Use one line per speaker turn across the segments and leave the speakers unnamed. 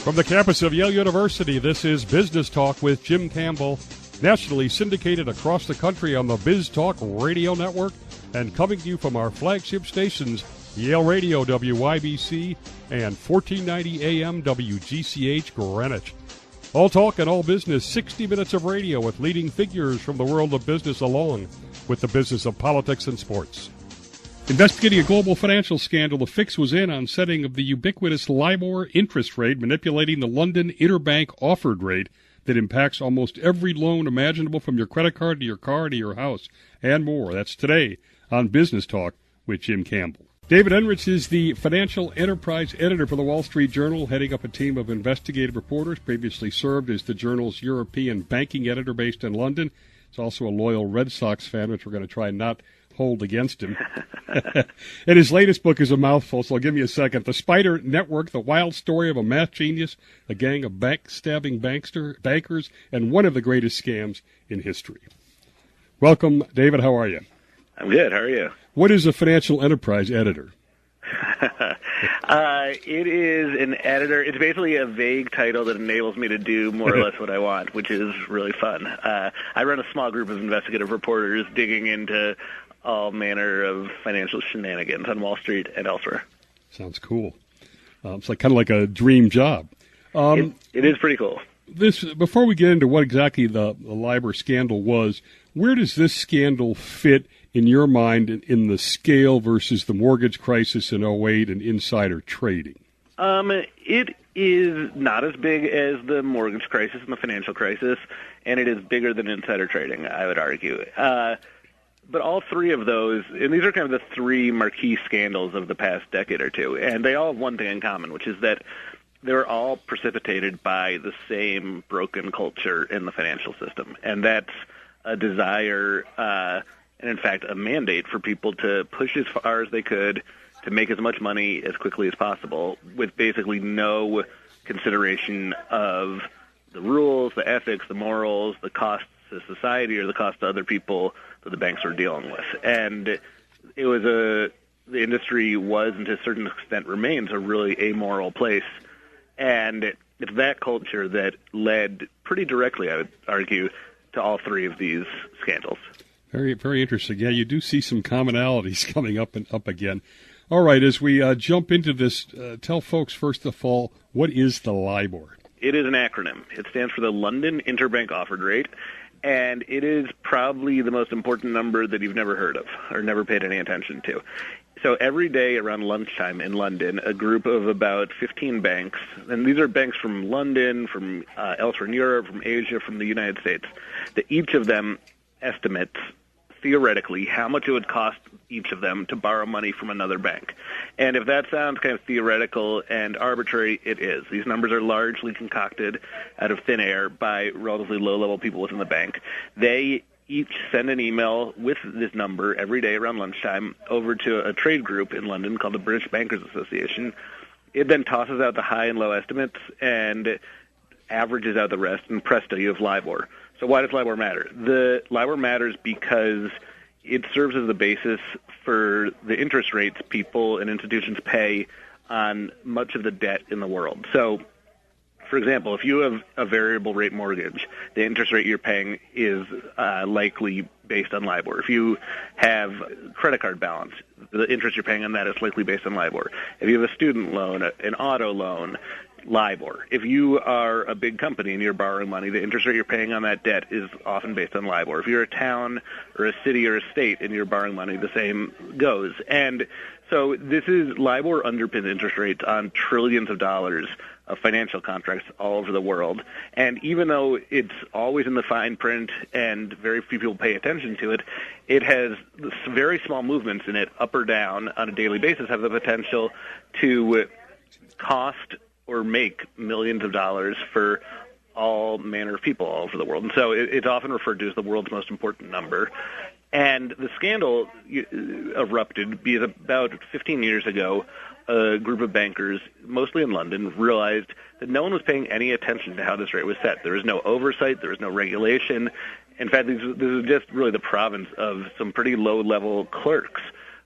From the campus of Yale University, this is Business Talk with Jim Campbell, nationally syndicated across the country on the Biz Talk Radio Network and coming to you from our flagship stations, Yale Radio WYBC and 1490 AM WGCH Greenwich. All talk and all business, 60 minutes of radio with leading figures from the world of business along with the business of politics and sports. Investigating a global financial scandal, the fix was in on setting of the ubiquitous LIBOR interest rate, manipulating the London interbank offered rate that impacts almost every loan imaginable from your credit card to your car to your house and more. That's today on Business Talk with Jim Campbell. David Enrich is the financial enterprise editor for the Wall Street Journal, heading up a team of investigative reporters, previously served as the journal's European banking editor based in London. He's also a loyal Red Sox fan, which we're going to try and not hold against him. And his latest book is a mouthful, so give me a second. The Spider Network, the wild story of a math genius, a gang of backstabbing bankers, and one of the greatest scams in history. Welcome, David. How are you?
I'm good. How are you?
What is a financial enterprise editor?
It is an editor. It's basically a vague title that enables me to do more or less what I want, which is really fun. I run a small group of investigative reporters digging into all manner of financial shenanigans on Wall Street and elsewhere.
Sounds cool. It's kind of like a dream job.
It is pretty cool.
Before we get into what exactly the LIBOR scandal was, where does this scandal fit in your mind in the scale versus the mortgage crisis in '08 and insider trading?
It is not as big as the mortgage crisis and the financial crisis, and it is bigger than insider trading, I would argue. But all three of those, and these are kind of the three marquee scandals of the past decade or two, and they all have one thing in common, which is that they're all precipitated by the same broken culture in the financial system, and that's a desire and, in fact, a mandate for people to push as far as they could to make as much money as quickly as possible with basically no consideration of the rules, the ethics, the morals, the costs to society or the cost to other people that the banks were dealing with. And it was the industry was, and to a certain extent remains, a really amoral place. And it's that culture that led pretty directly, I would argue, to all three of these scandals.
Very, very interesting. Yeah, you do see some commonalities coming up and up again. All right, as we jump into this, tell folks, first of all, what is the LIBOR?
It is an acronym. It stands for the London Interbank Offered Rate, and it is probably the most important number that you've never heard of or never paid any attention to. So every day around lunchtime in London, a group of about 15 banks, and these are banks from London, from elsewhere in Europe, from Asia, from the United States, that each of them estimates theoretically how much it would cost each of them to borrow money from another bank. And if that sounds kind of theoretical and arbitrary, it is. These numbers are largely concocted out of thin air by relatively low-level people within the bank. They each send an email with this number every day around lunchtime over to a trade group in London called the British Bankers Association. It then tosses out the high and low estimates and averages out the rest, and presto, you have LIBOR. So why does LIBOR matter? The LIBOR matters because it serves as the basis for the interest rates people and institutions pay on much of the debt in the world. So, for example, if you have a variable rate mortgage, the interest rate you're paying is likely based on LIBOR. If you have credit card balance, the interest you're paying on that is likely based on LIBOR. If you have a student loan, an auto loan, LIBOR. If you are a big company and you're borrowing money, the interest rate you're paying on that debt is often based on LIBOR. If you're a town or a city or a state and you're borrowing money, the same goes. And so this is LIBOR underpinned interest rates on trillions of dollars of financial contracts all over the world. And even though it's always in the fine print and very few people pay attention to it, it has very small movements in it, up or down, on a daily basis, have the potential to cost or make millions of dollars for all manner of people all over the world. And so it's often referred to as the world's most important number. And the scandal erupted because about 15 years ago, a group of bankers, mostly in London, realized that no one was paying any attention to how this rate was set. There was no oversight. There was no regulation. In fact, this is just really the province of some pretty low-level clerks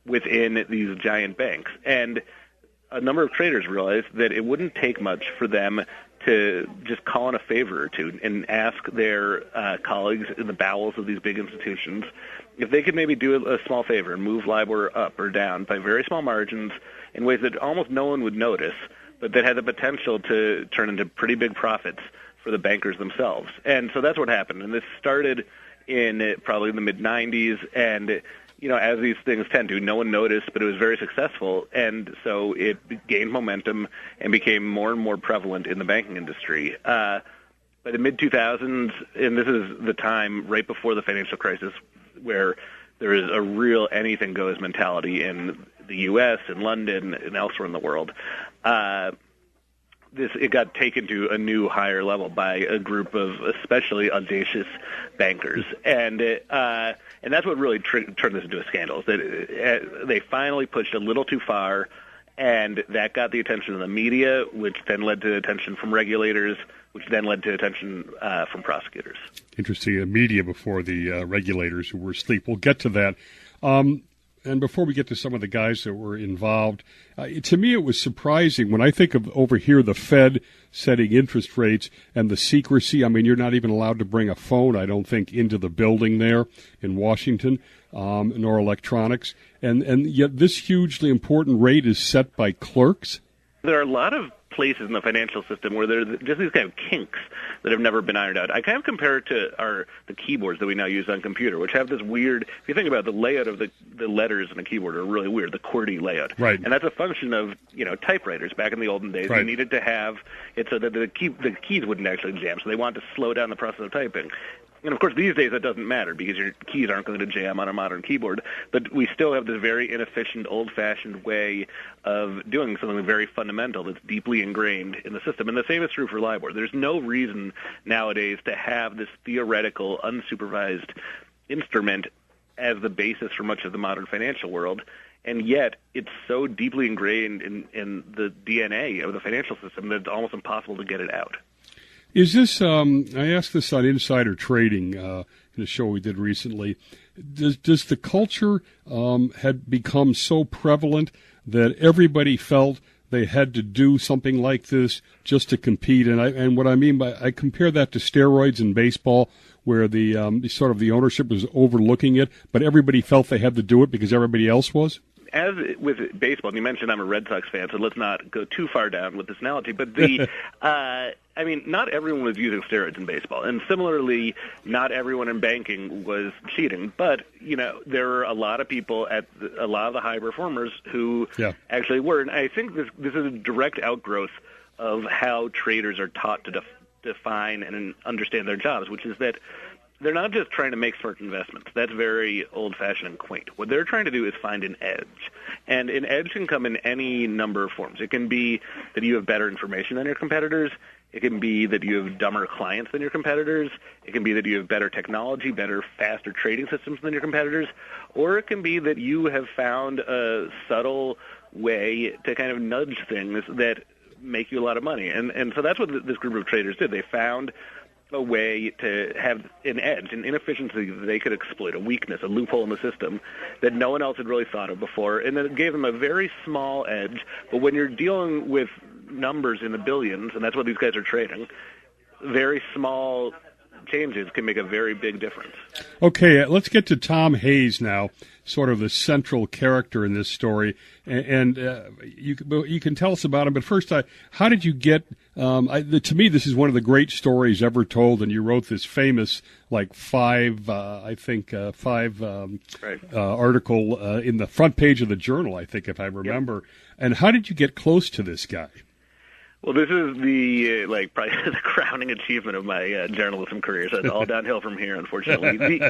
within these giant banks. And a number of traders realized that it wouldn't take much for them to just call in a favor or two and ask their colleagues in the bowels of these big institutions if they could maybe do a small favor and move LIBOR up or down by very small margins in ways that almost no one would notice, but that had the potential to turn into pretty big profits for the bankers themselves. And so that's what happened. And this started in probably the mid-'90s, and as these things tend to, no one noticed, but it was very successful, and so it gained momentum and became more and more prevalent in the banking industry. By the mid-2000s, and this is the time right before the financial crisis, where there is a real anything-goes mentality in the U.S., in London, and elsewhere in the world, it got taken to a new higher level by a group of especially audacious bankers, and that's what really turned this into a scandal. That they finally pushed a little too far, and that got the attention of the media, which then led to attention from regulators, which then led to attention from prosecutors.
Interesting, the media before the regulators who were asleep. We'll get to that. And before we get to some of the guys that were involved, to me it was surprising when I think of over here the Fed setting interest rates and the secrecy. I mean, you're not even allowed to bring a phone, I don't think, into the building there in Washington, nor electronics. And yet this hugely important rate is set by clerks.
There are a lot of places in the financial system where there are just these kind of kinks that have never been ironed out. I kind of compare it to the keyboards that we now use on computer, which have this weird, if you think about it, the layout of the letters in a keyboard are really weird, the QWERTY layout.
Right.
And that's a function of, typewriters back in the olden days.
Right.
You needed to have it so that the keys wouldn't actually jam, so they wanted to slow down the process of typing. And, of course, these days that doesn't matter because your keys aren't going to jam on a modern keyboard. But we still have this very inefficient, old-fashioned way of doing something very fundamental that's deeply ingrained in the system. And the same is true for LIBOR. There's no reason nowadays to have this theoretical, unsupervised instrument as the basis for much of the modern financial world. And yet it's so deeply ingrained in the DNA of the financial system that it's almost impossible to get it out.
Is this, I asked this on Insider Trading in a show we did recently, does the culture had become so prevalent that everybody felt they had to do something like this just to compete? And what I mean by, I compare that to steroids in baseball, where the sort of the ownership was overlooking it, but everybody felt they had to do it because everybody else was?
As with baseball, and you mentioned I'm a Red Sox fan, so let's not go too far down with this analogy, but not everyone was using steroids in baseball, and similarly, not everyone in banking was cheating, but, there were a lot of people at a lot of the high performers who actually were, and I think this is a direct outgrowth of how traders are taught to define and understand their jobs, which is that they're not just trying to make smart investments. That's very old-fashioned and quaint. What they're trying to do is find an edge. And an edge can come in any number of forms. It can be that you have better information than your competitors. It can be that you have dumber clients than your competitors. It can be that you have better technology, better, faster trading systems than your competitors. Or it can be that you have found a subtle way to kind of nudge things that make you a lot of money. And so that's what this group of traders did. They found a way to have an edge, an inefficiency that they could exploit, a weakness, a loophole in the system that no one else had really thought of before, and then it gave them a very small edge. But when you're dealing with numbers in the billions, and that's what these guys are trading, very small changes can make a very big difference.
Okay, let's get to Tom Hayes now, sort of the central character in this story, and you can tell us about him. But first, how did you get? To me, this is one of the great stories ever told, and you wrote this famous, five article in the front page of the Journal, I think, if I remember. Yep. And how did you get close to this guy?
Well, this is the probably the crowning achievement of my journalism career. So it's all downhill from here, unfortunately.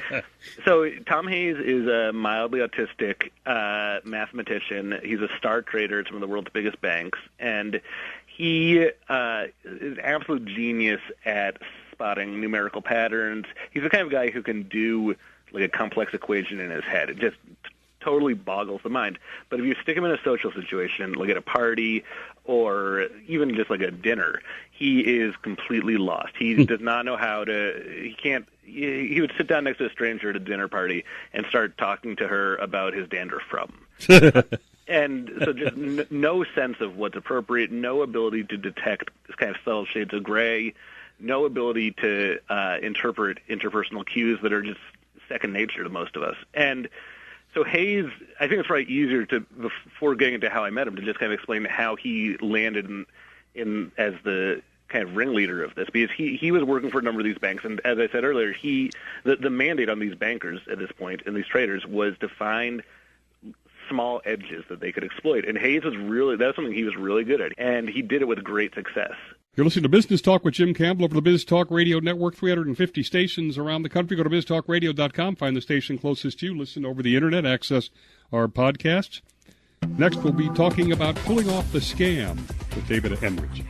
So Tom Hayes is a mildly autistic mathematician. He's a star trader at some of the world's biggest banks, and he is an absolute genius at spotting numerical patterns. He's the kind of guy who can do a complex equation in his head. It just totally boggles the mind. But if you stick him in a social situation, like at a party or even just like a dinner, he is completely lost. He does not know how to, he would sit down next to a stranger at a dinner party and start talking to her about his dandruff problem. And so just no sense of what's appropriate, no ability to detect kind of subtle shades of gray, no ability to interpret interpersonal cues that are just second nature to most of us. And so Hayes, I think it's probably easier to, before getting into how I met him, to just kind of explain how he landed in as the kind of ringleader of this, because he was working for a number of these banks, and as I said earlier, the mandate on these bankers at this point and these traders was to find small edges that they could exploit. And Hayes that's something he was really good at, and he did it with great success.
You're listening to Business Talk with Jim Campbell over the Biz Talk Radio Network, 350 stations around the country. Go to biztalkradio.com, find the station closest to you, listen over the Internet, access our podcasts. Next, we'll be talking about pulling off the scam with David Enrich.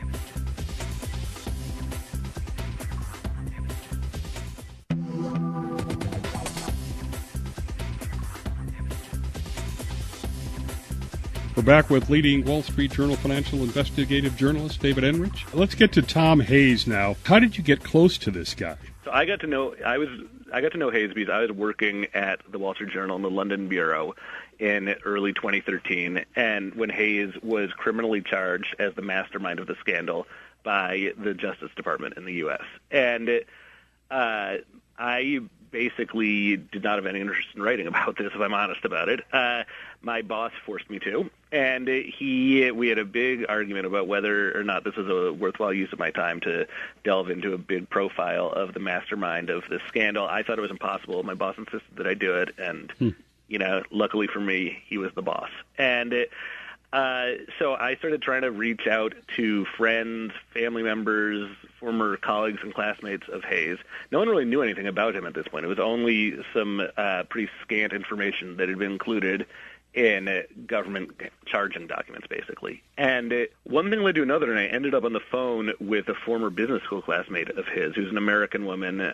We're back with leading Wall Street Journal financial investigative journalist David Enrich. Let's get to Tom Hayes now. How did you get close to this guy?
So I got to know Hayes because I was working at the Wall Street Journal in the London bureau in early 2013, and when Hayes was criminally charged as the mastermind of the scandal by the Justice Department in the U.S. And I basically did not have any interest in writing about this, if I'm honest about it. My boss forced me to, and we had a big argument about whether or not this was a worthwhile use of my time to delve into a big profile of the mastermind of this scandal. I thought it was impossible. My boss insisted that I do it, and luckily for me, he was the boss. And so I started trying to reach out to friends, family members, former colleagues and classmates of Hayes. No one really knew anything about him at this point. It was only some pretty scant information that had been included in government charging documents, basically. And one thing led to another, and I ended up on the phone with a former business school classmate of his, who's an American woman,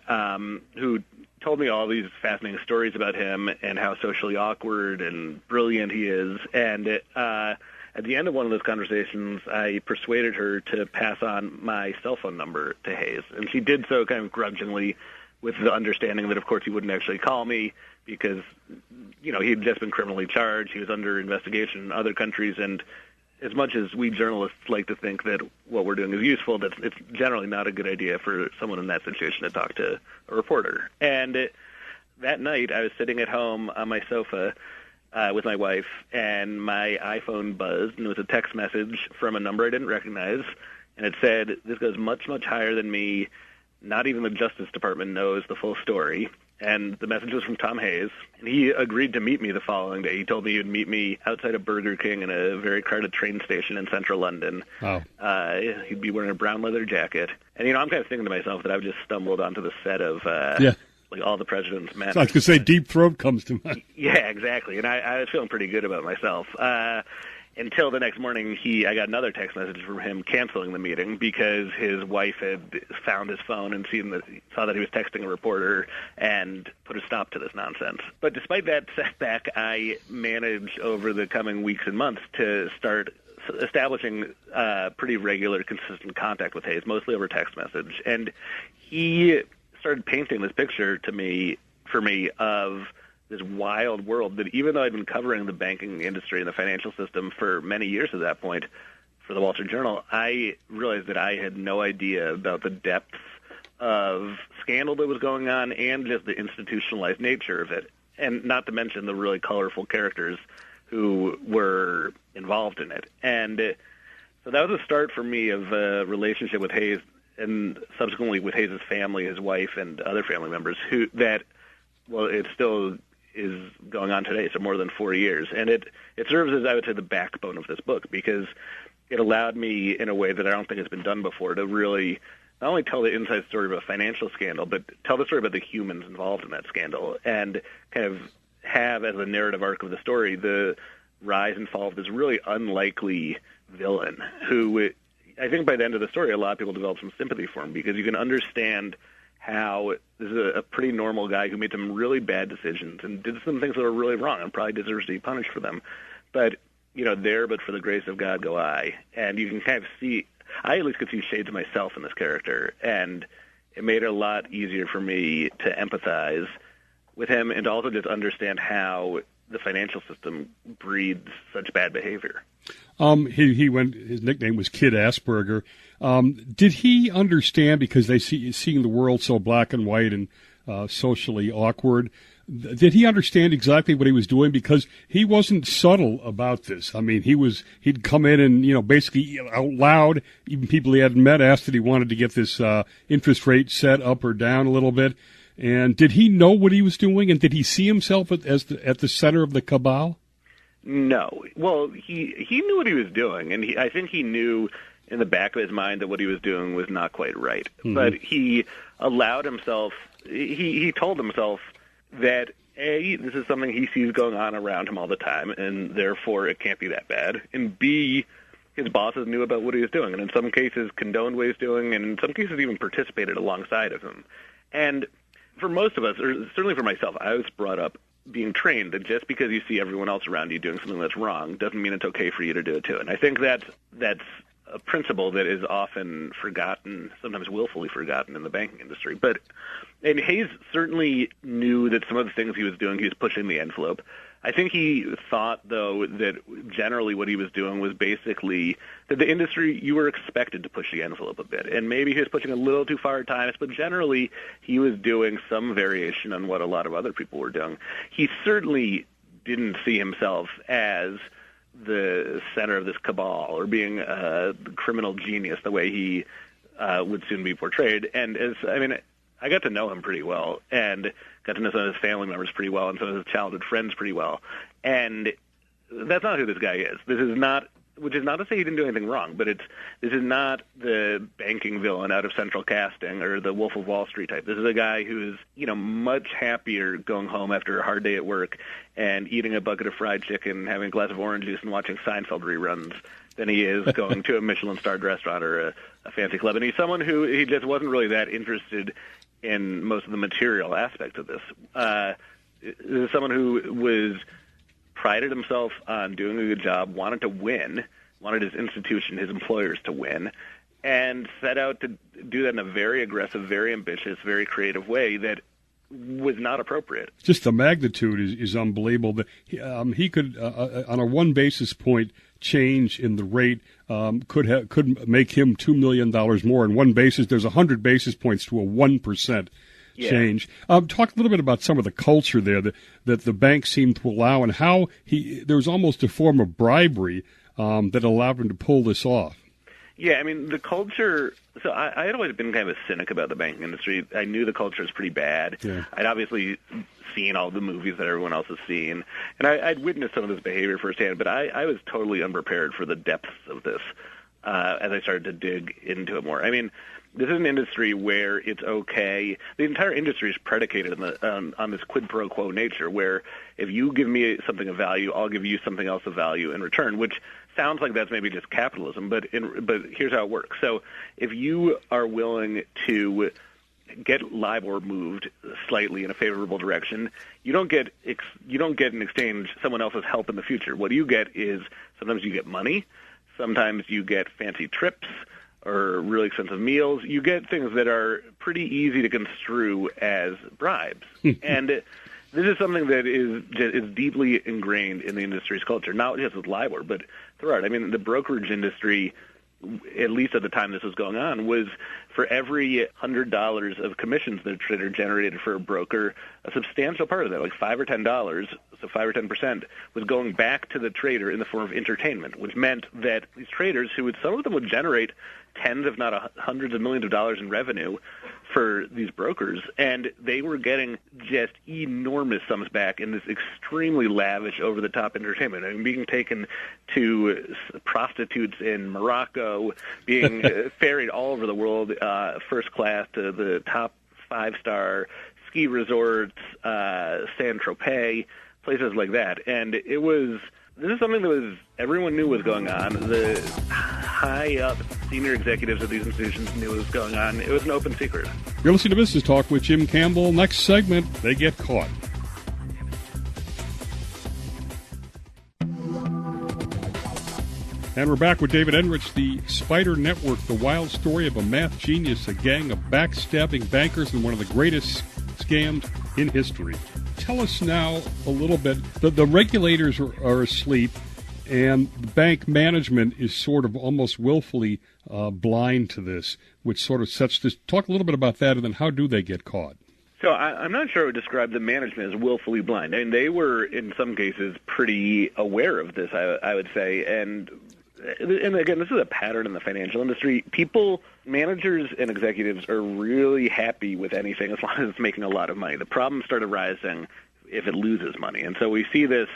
who told me all these fascinating stories about him and how socially awkward and brilliant he is. And at the end of one of those conversations, I persuaded her to pass on my cell phone number to Hayes. And she did so kind of grudgingly, with the understanding that, of course, he wouldn't actually call me because, he had just been criminally charged. He was under investigation in other countries. And as much as we journalists like to think that what we're doing is useful, it's generally not a good idea for someone in that situation to talk to a reporter. And that night, I was sitting at home on my sofa with my wife, and my iPhone buzzed, and it was a text message from a number I didn't recognize, and it said, "This goes much, much higher than me. Not even the Justice Department knows the full story." And the message was from Tom Hayes, and he agreed to meet me the following day. He told me he would meet me outside of Burger King in a very crowded train station in central London.
Wow.
He'd be wearing a brown leather jacket. And, I'm kind of thinking to myself that I've just stumbled onto the set of like All the President's Men.
So I was going to say Deep Throat comes to mind.
Yeah, exactly. And I was feeling pretty good about myself. Until the next morning, I got another text message from him canceling the meeting because his wife had found his phone and saw that he was texting a reporter and put a stop to this nonsense. But despite that setback, I managed over the coming weeks and months to start establishing pretty regular, consistent contact with Hayes, mostly over text message. And he started painting this picture for me of this wild world that, even though I'd been covering the banking industry and the financial system for many years at that point for the Wall Street Journal, I realized that I had no idea about the depth of scandal that was going on and just the institutionalized nature of it, and not to mention the really colorful characters who were involved in it. And so that was a start for me of a relationship with Hayes, and subsequently with Hayes' family, his wife, and other family members, it still is going on today, so more than 4 years. And it serves as, I would say, the backbone of this book, because it allowed me, in a way that I don't think has been done before, to really not only tell the inside story of a financial scandal, but tell the story about the humans involved in that scandal, and kind of have as a narrative arc of the story the rise and fall of this really unlikely villain who, I think by the end of the story, a lot of people develop some sympathy for him, because you can understand how this is a pretty normal guy who made some really bad decisions and did some things that were really wrong and probably deserves to be punished for them. But, but for the grace of God go I. And you can kind of see, I at least could see shades of myself in this character, and it made it a lot easier for me to empathize with him and to also just understand how the financial system breeds such bad behavior.
His nickname was Kid Asperger. Did he understand, because seeing the world so black and white and socially awkward, did he understand exactly what he was doing? Because he wasn't subtle about this. I mean, he'd come in and, basically out loud, even people he hadn't met asked that he wanted to get this interest rate set up or down a little bit. And did he know what he was doing? And did he see himself at the center of the cabal?
No. Well, he knew what he was doing, and I think he knew in the back of his mind that what he was doing was not quite right. Mm-hmm. But he allowed himself, he told himself that, A, this is something he sees going on around him all the time, and therefore it can't be that bad. And B, his bosses knew about what he was doing, and in some cases condoned what he was doing, and in some cases even participated alongside of him. And for most of us, or certainly for myself, I was brought up being trained that just because you see everyone else around you doing something that's wrong doesn't mean it's okay for you to do it too. And I think that's a principle that is often forgotten, sometimes willfully forgotten in the banking industry. And Hayes certainly knew that some of the things he was doing, he was pushing the envelope. I think he thought, though, that generally what he was doing was basically that the industry, you were expected to push the envelope a bit. And maybe he was pushing a little too far at times, but generally he was doing some variation on what a lot of other people were doing. He certainly didn't see himself as the center of this cabal or being a criminal genius the way he would soon be portrayed. And I got to know him pretty well and got to know some of his family members pretty well and some of his childhood friends pretty well. And that's not who this guy is. This is not, which is not to say he didn't do anything wrong, but this is not the banking villain out of Central Casting or the Wolf of Wall Street type. This is a guy who's, much happier going home after a hard day at work and eating a bucket of fried chicken, having a glass of orange juice, and watching Seinfeld reruns than he is going to a Michelin-starred restaurant or a fancy club. And he's someone who he just wasn't really that interested in most of the material aspects of this. This is someone who prided himself on doing a good job, wanted to win, wanted his institution, his employers to win, and set out to do that in a very aggressive, very ambitious, very creative way that was not appropriate.
Just the magnitude is unbelievable. He could, on a 1 basis point change in the rate, could make him $2 million more. In 1 basis, there's 100 basis points to a 1% change. Talk a little bit about some of the culture there that the bank seemed to allow, and how there was almost a form of bribery that allowed him to pull this off.
Yeah, the culture. So I had always been kind of a cynic about the banking industry. I knew the culture was pretty bad. Yeah. I'd obviously seen all the movies that everyone else has seen, and I'd witnessed some of this behavior firsthand, but I was totally unprepared for the depths of this as I started to dig into it more. This is an industry where it's okay. The entire industry is predicated on this quid pro quo nature, where if you give me something of value, I'll give you something else of value in return, which sounds like that's maybe just capitalism, but here's how it works. So if you are willing to get LIBOR moved slightly in a favorable direction, you don't get in exchange someone else's help in the future. What you get is sometimes you get money, sometimes you get fancy trips or really expensive meals. You get things that are pretty easy to construe as bribes. And this is something that is deeply ingrained in the industry's culture, not just with LIBOR, but throughout. The brokerage industry, at least at the time this was going on, was for every $100 of commissions that a trader generated for a broker, a substantial part of that, like $5 or $10, so 5 or 10%, was going back to the trader in the form of entertainment, which meant that these traders, some of them would generate tens, if not hundreds of millions of dollars in revenue for these brokers, and they were getting just enormous sums back in this extremely lavish, over-the-top entertainment. Being taken to prostitutes in Morocco, being ferried all over the world, first class to the top 5-star ski resorts, Saint-Tropez, places like that. And this is something that everyone knew was going on. The high-up senior executives of these institutions knew what was going on. It was an open secret.
You're listening to Business Talk with Jim Campbell. Next segment, they get caught. And we're back with David Enrich, the Spider Network, the wild story of a math genius, a gang of backstabbing bankers, and one of the greatest scams in history. tell us now a little bit, the regulators are asleep, and the bank management is sort of almost willfully blind to this, which sort of sets this. Talk a little bit about that, and then how do they get caught?
So I'm not sure I would describe the management as willfully blind. I mean, they were, in some cases, pretty aware of this, I would say. And again, this is a pattern in the financial industry. Managers and executives are really happy with anything as long as it's making a lot of money. The problems start arising if it loses money. And so we see this,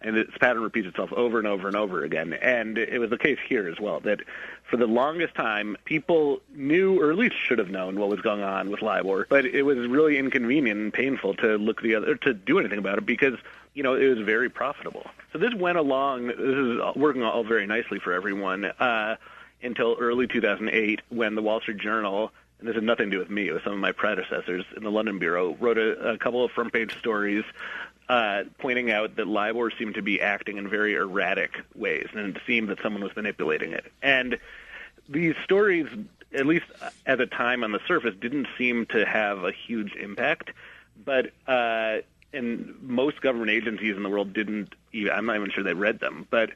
and this pattern repeats itself over and over and over again. And it was the case here as well, that for the longest time, people knew, or at least should have known, what was going on with LIBOR, but it was really inconvenient and painful to look to do anything about it because, it was very profitable. So this went along, this is working all very nicely for everyone, until early 2008 when the Wall Street Journal, and this had nothing to do with me, it was some of my predecessors in the London Bureau, wrote a couple of front-page stories pointing out that LIBOR seemed to be acting in very erratic ways, and it seemed that someone was manipulating it. And these stories, at least at the time on the surface, didn't seem to have a huge impact, but and most government agencies in the world didn't, I'm not even sure they read them, but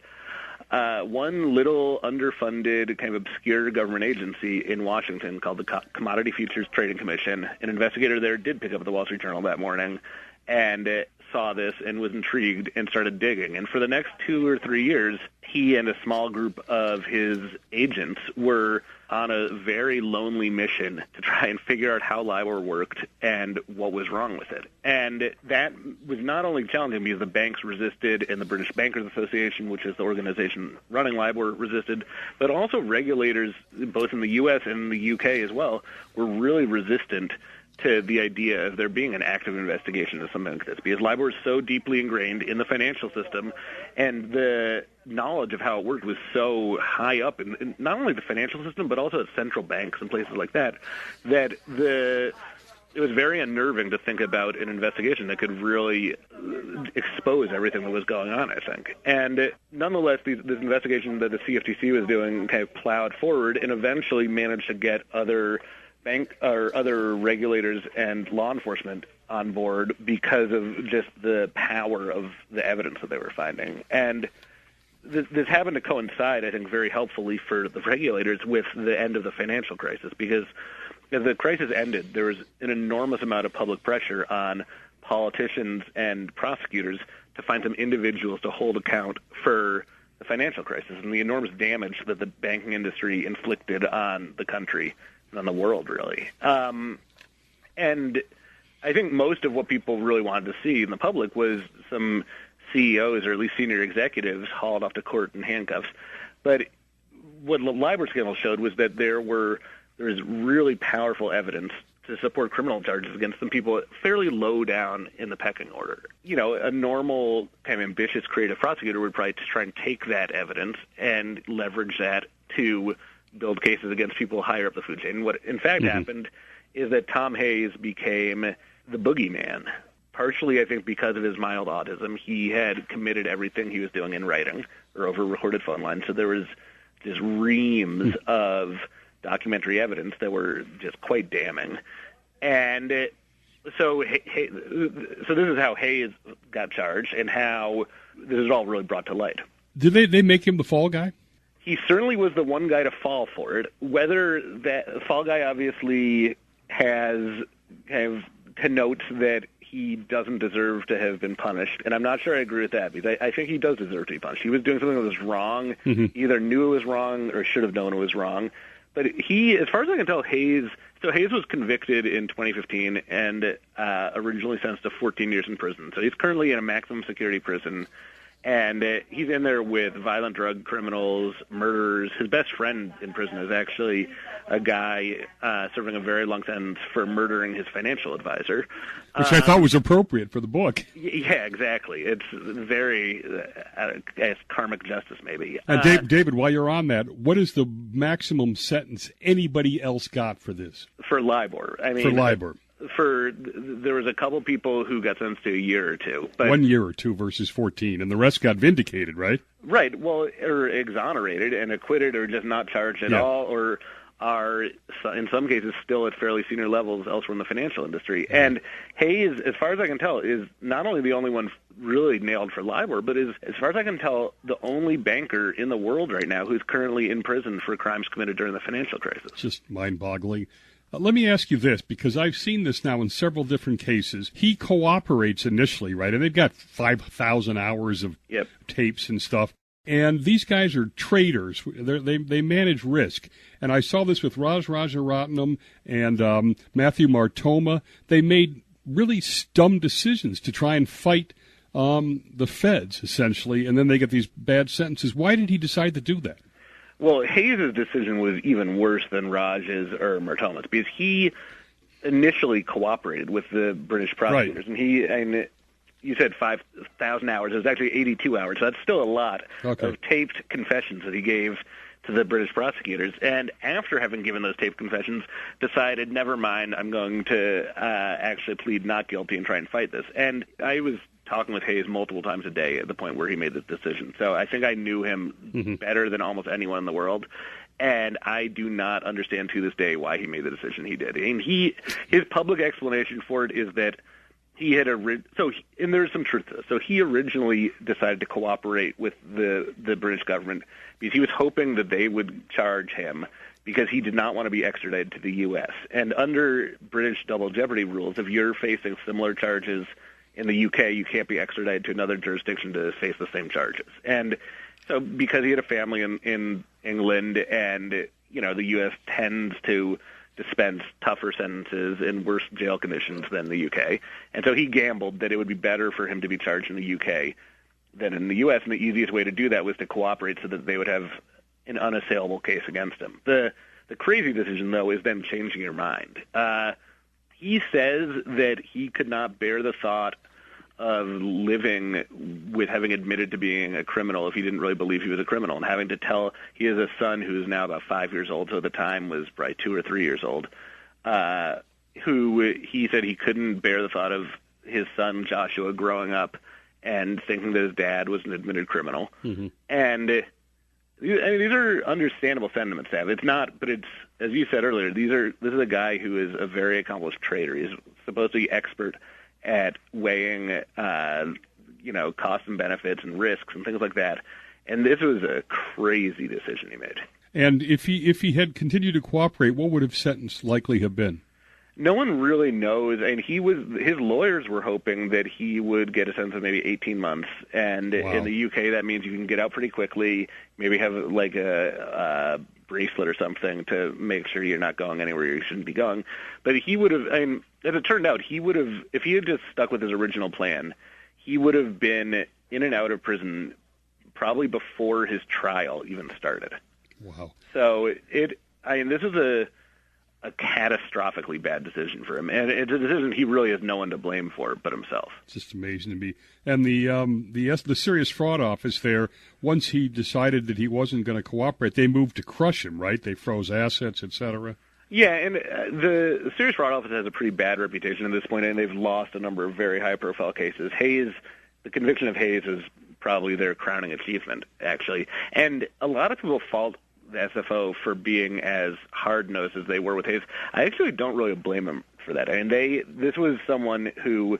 one little underfunded, kind of obscure government agency in Washington called the Commodity Futures Trading Commission, an investigator there did pick up the Wall Street Journal that morning and saw this and was intrigued and started digging. And for the next 2 or 3 years, he and a small group of his agents were on a very lonely mission to try and figure out how LIBOR worked and what was wrong with it. And that was not only challenging because the banks resisted and the British Bankers Association, which is the organization running LIBOR, resisted, but also regulators, both in the U.S. and the U.K. as well, were really resistant to the idea of there being an active investigation of something like this, because LIBOR is so deeply ingrained in the financial system, and the knowledge of how it worked was so high up in not only the financial system, but also at central banks and places like that, that it was very unnerving to think about an investigation that could really expose everything that was going on, I think. And nonetheless, this investigation that the CFTC was doing kind of plowed forward and eventually managed to get other regulators and law enforcement on board because of just the power of the evidence that they were finding. And this happened to coincide, I think, very helpfully for the regulators with the end of the financial crisis, because as the crisis ended, there was an enormous amount of public pressure on politicians and prosecutors to find some individuals to hold account for the financial crisis and the enormous damage that the banking industry inflicted on the country on the world, really. And I think most of what people really wanted to see in the public was some CEOs, or at least senior executives, hauled off to court in handcuffs. But what the LIBOR scandal showed was that there was really powerful evidence to support criminal charges against some people fairly low down in the pecking order. A normal kind of ambitious creative prosecutor would probably try and take that evidence and leverage that to build cases against people higher up the food chain. What in fact happened is that Tom Hayes became the boogeyman, partially, I think, because of his mild autism. He had committed everything he was doing in writing or over recorded phone lines, so there was just reams of documentary evidence that were just quite damning. And so this is how Hayes got charged and how this is all really brought to light.
Did they make him the fall guy?
He certainly was the one guy to fall for it. Whether that fall guy obviously has kind of connotes that he doesn't deserve to have been punished, and I'm not sure I agree with that, because I think he does deserve to be punished. He was doing something that was wrong, either knew it was wrong or should have known it was wrong. But he, as far as I can tell, Hayes was convicted in 2015 and originally sentenced to 14 years in prison. So he's currently in a maximum security prison. And he's in there with violent drug criminals, murderers. His best friend in prison is actually a guy serving a very long sentence for murdering his financial advisor.
Which I thought was appropriate for the book.
Yeah, exactly. It's very karmic justice, maybe.
David, while you're on that, what is the maximum sentence anybody else got for this?
For LIBOR.
For LIBOR.
There was a couple people who got sentenced to a year or two. But
1 year or two versus 14, and the rest got vindicated, right?
Right. Well, or exonerated and acquitted or just not charged at all, or are, in some cases, still at fairly senior levels elsewhere in the financial industry. And Hayes, as far as I can tell, is not only the only one really nailed for LIBOR, but is, as far as I can tell, the only banker in the world right now who's currently in prison for crimes committed during the financial crisis.
Just mind-boggling. Let me ask you this, because I've seen this now in several different cases. He cooperates initially, right? And they've got 5,000 hours of tapes and stuff. And these guys are traders. They manage risk. And I saw this with Raj Rajaratnam and Matthew Martoma. They made really dumb decisions to try and fight the feds, essentially, and then they get these bad sentences. Why did he decide to do that?
Well, Hayes' decision was even worse than Raj's or Martoma's, because he initially cooperated with the British prosecutors. Right. And you said 5,000 hours. It was actually 82 hours. So that's still a lot of taped confessions that he gave to the British prosecutors. And after having given those taped confessions, decided, never mind, I'm going to actually plead not guilty and try and fight this. And I was talking with Hayes multiple times a day at the point where he made this decision. So I think I knew him better than almost anyone in the world. And I do not understand to this day why he made the decision he did. And his public explanation for it is that he had and there's some truth to this. So he originally decided to cooperate with the British government because he was hoping that they would charge him because he did not want to be extradited to the U.S. And under British double jeopardy rules, if you're facing similar charges in the UK, you can't be extradited to another jurisdiction to face the same charges. And so because he had a family in England and, the U.S. tends to dispense tougher sentences and worse jail conditions than the UK. And so he gambled that it would be better for him to be charged in the UK than in the U.S. And the easiest way to do that was to cooperate so that they would have an unassailable case against him. The crazy decision, though, is then changing your mind. He says that he could not bear the thought of living with having admitted to being a criminal if he didn't really believe he was a criminal, and having to tell he has a son who's now about 5 years old, so at the time was probably 2 or 3 years old, who he said he couldn't bear the thought of his son Joshua growing up and thinking that his dad was an admitted criminal. Mm-hmm. And these are understandable sentiments to have. It's not, but it's, as you said earlier, this is a guy who is a very accomplished trader. He's supposed to be expert at weighing, costs and benefits and risks and things like that. And this was a crazy decision he made.
And if he had continued to cooperate, what would his sentence likely have been?
No one really knows. And his lawyers were hoping that he would get a sentence of maybe 18 months. And in the UK, that means you can get out pretty quickly, maybe have like a bracelet or something to make sure you're not going anywhere you shouldn't be going. But he would have, as it turned out, if he had just stuck with his original plan, he would have been in and out of prison probably before his trial even started.
Wow.
So this is a catastrophically bad decision for him, and it's a decision he really has no one to blame for but himself.
It's just amazing to me. And the serious fraud office there, once he decided that he wasn't going to cooperate, they moved to crush him, right? They froze assets, etc.
Yeah, and the serious fraud office has a pretty bad reputation at this point, and they've lost a number of very high-profile cases. The conviction of Hayes is probably their crowning achievement, actually. And a lot of people fault the SFO for being as hard-nosed as they were with Hayes. I actually don't really blame them for that. And this was someone who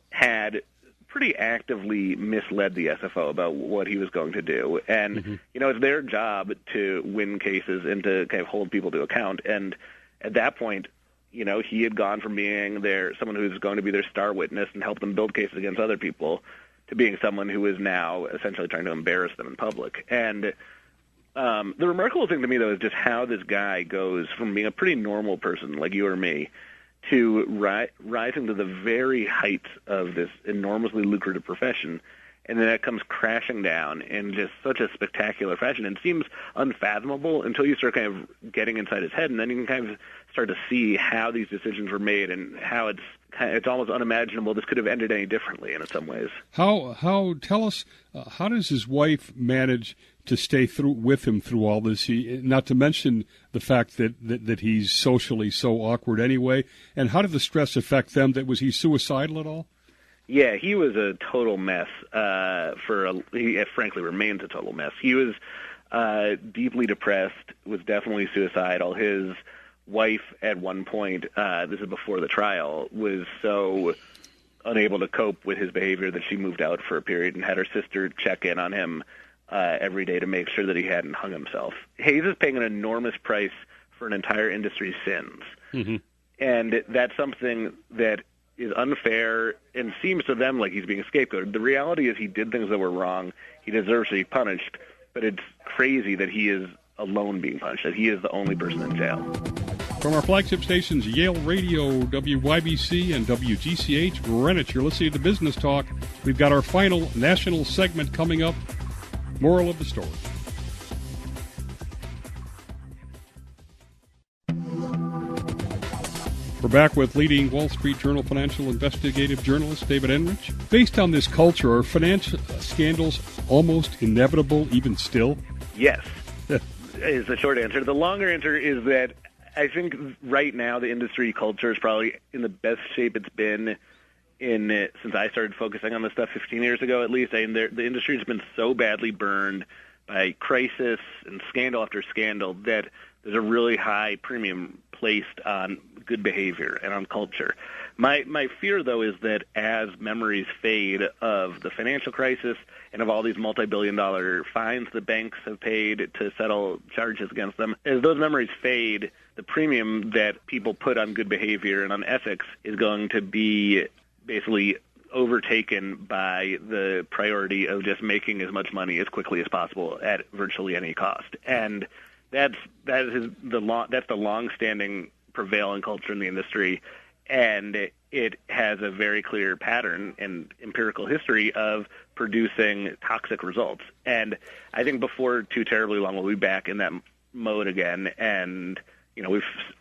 had pretty actively misled the SFO about what he was going to do. And, it's their job to win cases and to kind of hold people to account. And at that point, he had gone from being someone who's going to be their star witness and help them build cases against other people to being someone who is now essentially trying to embarrass them in public. And the remarkable thing to me, though, is just how this guy goes from being a pretty normal person like you or me to rising to the very heights of this enormously lucrative profession, and then that comes crashing down in just such a spectacular fashion. And it seems unfathomable until you start kind of getting inside his head, and then you can kind of start to see how these decisions were made and how it's almost unimaginable this could have ended any differently in some ways.
Tell us, how does his wife manage to stay with him through all this? Not to mention the fact that he's socially so awkward anyway. And how did the stress affect them? Was he suicidal at all?
Yeah, he was a total mess. He frankly remains a total mess. He was deeply depressed, was definitely suicidal. His wife at one point, this is before the trial, was so unable to cope with his behavior that she moved out for a period and had her sister check in on him every day to make sure that he hadn't hung himself. Hayes is paying an enormous price for an entire industry's sins. Mm-hmm. And that's something that is unfair and seems to them like he's being scapegoated. The reality is he did things that were wrong. He deserves to be punished, but it's crazy that he is alone being punished, that he is the only person in jail.
From our flagship stations, Yale Radio, WYBC, and WGCH, Greenwich, you're listening to Business Talk. We've got our final national segment coming up. Moral of the story. We're back with leading Wall Street Journal financial investigative journalist David Enrich. Based on this culture, are financial scandals almost inevitable even still?
Yes, is the short answer. The longer answer is that I think right now the industry culture is probably in the best shape it's been in since I started focusing on this stuff 15 years ago at least. I mean, the industry has been so badly burned by crisis and scandal after scandal that there's a really high premium placed on good behavior and on culture. My fear, though, is that as memories fade of the financial crisis and of all these multi-billion-dollar fines the banks have paid to settle charges against them, as those memories fade, the premium that people put on good behavior and on ethics is going to be basically overtaken by the priority of just making as much money as quickly as possible at virtually any cost. And that's the long-standing prevailing culture in the industry, and it has a very clear pattern and empirical history of producing toxic results. And I think before too terribly long, we'll be back in that mode again, and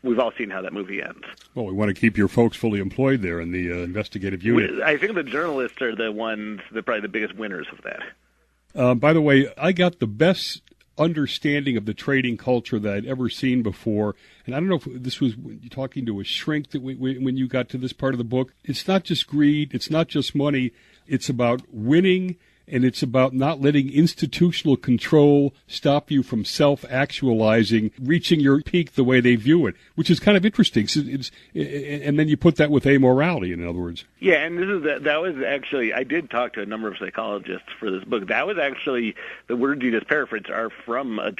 we've all seen how that movie ends.
Well, we want to keep your folks fully employed there in the investigative unit.
I think the journalists are the ones that are probably the biggest winners of that.
By the way, I got the best understanding of the trading culture that I'd ever seen before. And I don't know if this was talking to a shrink that when you got to this part of the book. It's not just greed. It's not just money. It's about winning, and it's about not letting institutional control stop you from self-actualizing, reaching your peak the way they view it, which is kind of interesting. And then you put that with amorality, in other words.
Yeah, and that was actually, I did talk to a number of psychologists for this book. That was actually, the words you just paraphrased are from a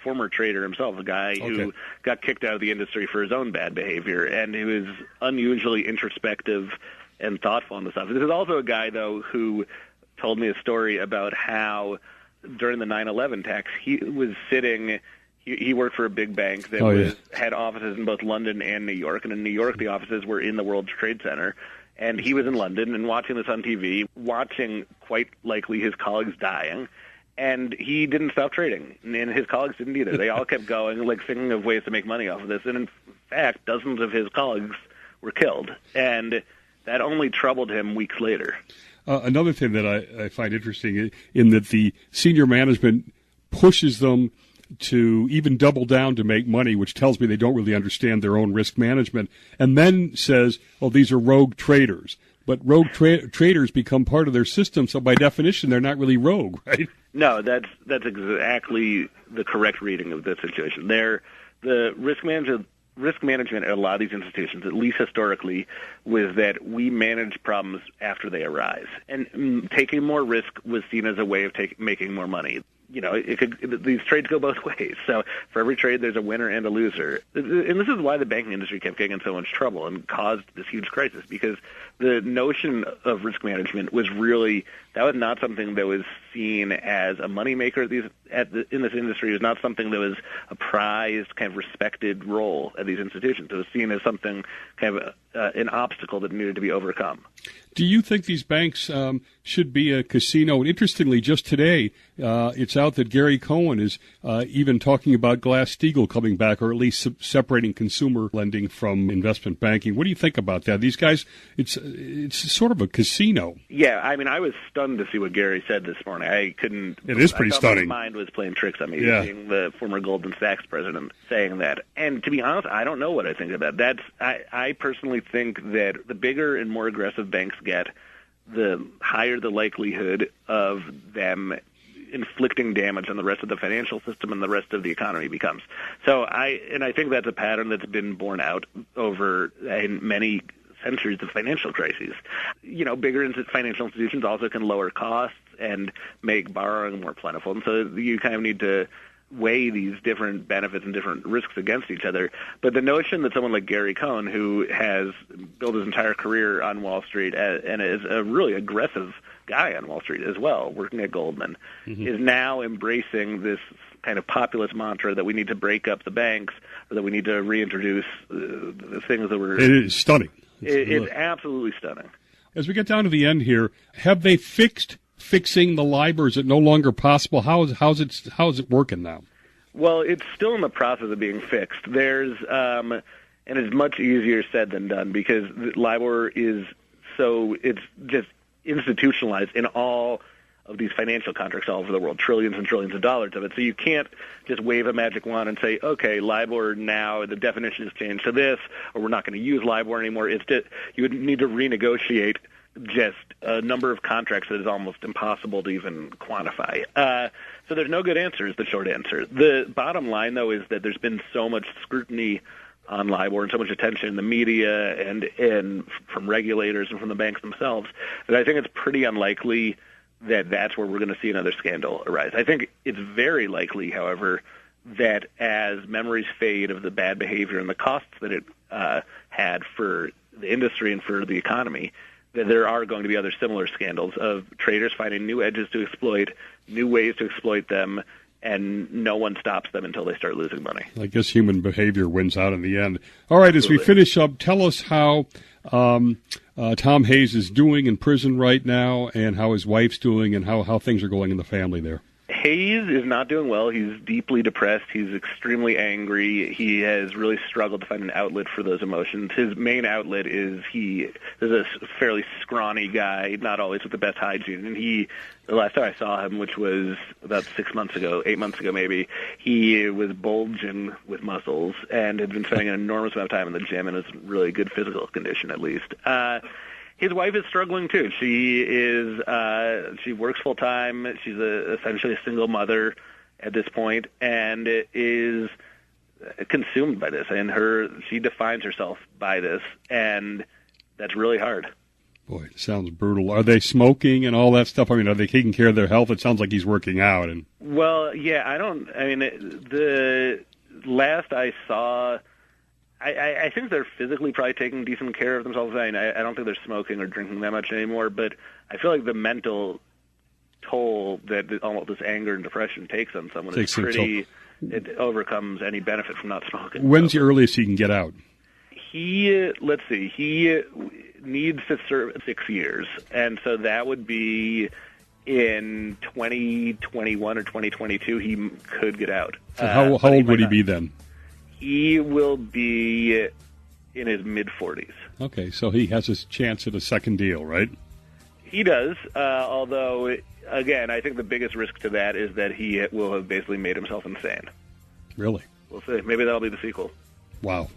former trader himself, a guy who got kicked out of the industry for his own bad behavior, and who is unusually introspective and thoughtful on the stuff. This is also a guy, though, who told me a story about how during the 9/11 attacks, he was sitting. He worked for a big bank that had offices in both London and New York, and in New York the offices were in the World Trade Center. And he was in London and watching this on TV, watching quite likely his colleagues dying, and he didn't stop trading, and his colleagues didn't either. They all kept going, like thinking of ways to make money off of this, and in fact, dozens of his colleagues were killed, and that only troubled him weeks later.
Another thing that I find interesting in that the senior management pushes them to even double down to make money, which tells me they don't really understand their own risk management, and then says, oh, these are rogue traders. But rogue traders become part of their system, so by definition, they're not really rogue, right?
No, that's exactly the correct reading of the situation. The risk management at a lot of these institutions, at least historically, was that we manage problems after they arise. And taking more risk was seen as a way of making more money. These trades go both ways. So for every trade, there's a winner and a loser. And this is why the banking industry kept getting in so much trouble and caused this huge crisis, because the notion of risk management was not something that was seen as a moneymaker in this industry. It was not something that was a prized, kind of respected role at these institutions. It was seen as something kind of an obstacle that needed to be overcome.
Do you think these banks should be a casino? And interestingly, just today, it's out that Gary Cohen is even talking about Glass-Steagall coming back, or at least separating consumer lending from investment banking. What do you think about that? These guys, it's sort of a casino.
Yeah, I mean, I was stunned to see what Gary said this morning. I couldn't.
It is pretty stunning.
My mind was playing tricks on me, seeing the former Goldman Sachs president saying that. And to be honest, I don't know what I think of that. I personally think that the bigger and more aggressive banks get, the higher the likelihood of them inflicting damage on the rest of the financial system and the rest of the economy becomes. So I think that's a pattern that's been borne out over in many centuries of financial crises. Bigger financial institutions also can lower costs and make borrowing more plentiful. And so you kind of need to weigh these different benefits and different risks against each other. But the notion that someone like Gary Cohn, who has built his entire career on Wall Street and is a really aggressive guy on Wall Street as well, working at Goldman, is now embracing this kind of populist mantra that we need to break up the banks or that we need to reintroduce the things that were...
It is stunning.
It's absolutely stunning.
As we get down to the end here, have they fixing the LIBOR? Is it no longer possible? How is it working now?
Well, it's still in the process of being fixed. There's and it's much easier said than done because LIBOR is it's just institutionalized in all of these financial contracts all over the world, trillions and trillions of dollars of it. So you can't just wave a magic wand and say, okay, LIBOR now, the definition has changed to this, or we're not going to use LIBOR anymore. It's just, you would need to renegotiate just a number of contracts that is almost impossible to even quantify. So there's no good answer is the short answer. The bottom line, though, is that there's been so much scrutiny on LIBOR and so much attention in the media and from regulators and from the banks themselves that I think it's pretty unlikely that that's where we're going to see another scandal arise. I think it's very likely, however, that as memories fade of the bad behavior and the costs that it had for the industry and for the economy, that there are going to be other similar scandals of traders finding new edges to exploit, new ways to exploit them, and no one stops them until they start losing money.
I guess human behavior wins out in the end. All right, as we finish up, tell us how Tom Hayes is doing in prison right now and how his wife's doing and how things are going in the family there.
Hayes is not doing well. He's deeply depressed. He's extremely angry. He has really struggled to find an outlet for those emotions. His main outlet is he is a fairly scrawny guy, not always with the best hygiene. And the last time I saw him, which was about 8 months ago maybe, he was bulging with muscles and had been spending an enormous amount of time in the gym and is in really good physical condition, at least. His wife is struggling too. She works full time. She's essentially a single mother at this point, and is consumed by this. And she defines herself by this, and that's really hard.
Boy, it sounds brutal. Are they smoking and all that stuff? I mean, are they taking care of their health? It sounds like he's working out.
Well, yeah, the last I saw, I think they're physically probably taking decent care of themselves. I don't think they're smoking or drinking that much anymore, but I feel like the mental toll that all this anger and depression takes on someone is pretty, it overcomes any benefit from not smoking.
When's the earliest he can get out?
He needs to serve 6 years, and so that would be in 2021 or 2022 he could get out.
So how old would he be then?
He will be in his mid-40s.
Okay, so he has his chance at a second deal, right?
He does, although, again, I think the biggest risk to that is that he will have basically made himself insane.
Really?
We'll see. Maybe that'll be the sequel.
Wow.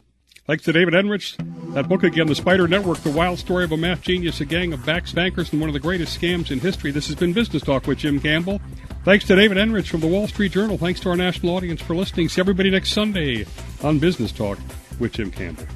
Thanks to David Enrich. That book again, The Spider Network, The Wild Story of a Math Genius, a gang of bankers, and one of the greatest scams in history. This has been Business Talk with Jim Campbell. Thanks to David Enrich from the Wall Street Journal. Thanks to our national audience for listening. See everybody next Sunday on Business Talk with Jim Campbell.